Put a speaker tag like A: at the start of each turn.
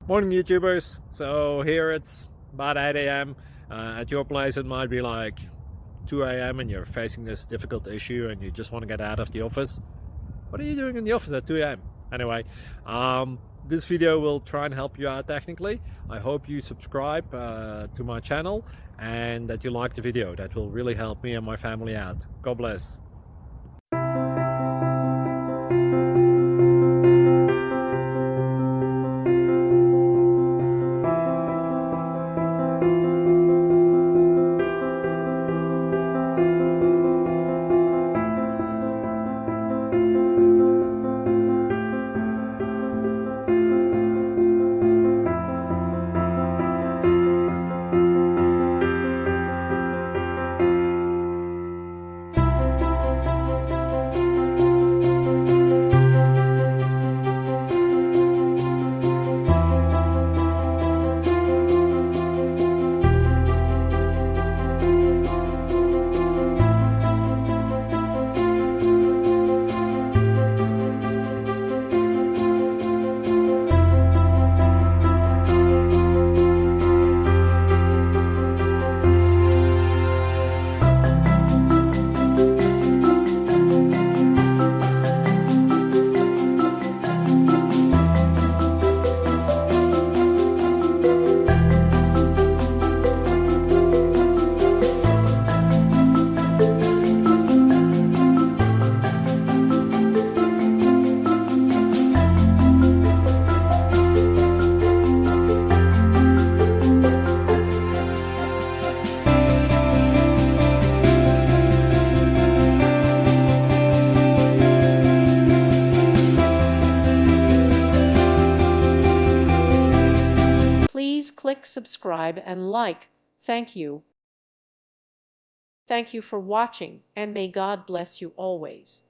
A: Morning YouTubers. So here it's about 8 a.m. At your place it might be like 2 a.m. and you're facing this difficult issue and you just want to get out of the office. What are you doing in the office at 2 a.m.? Anyway, this video will try and help you out technically. I hope you subscribe to my channel and that you like the video. That will really help me and my family out. God bless.
B: Please click subscribe and like. Thank you. Thank you for watching, and may God bless you always.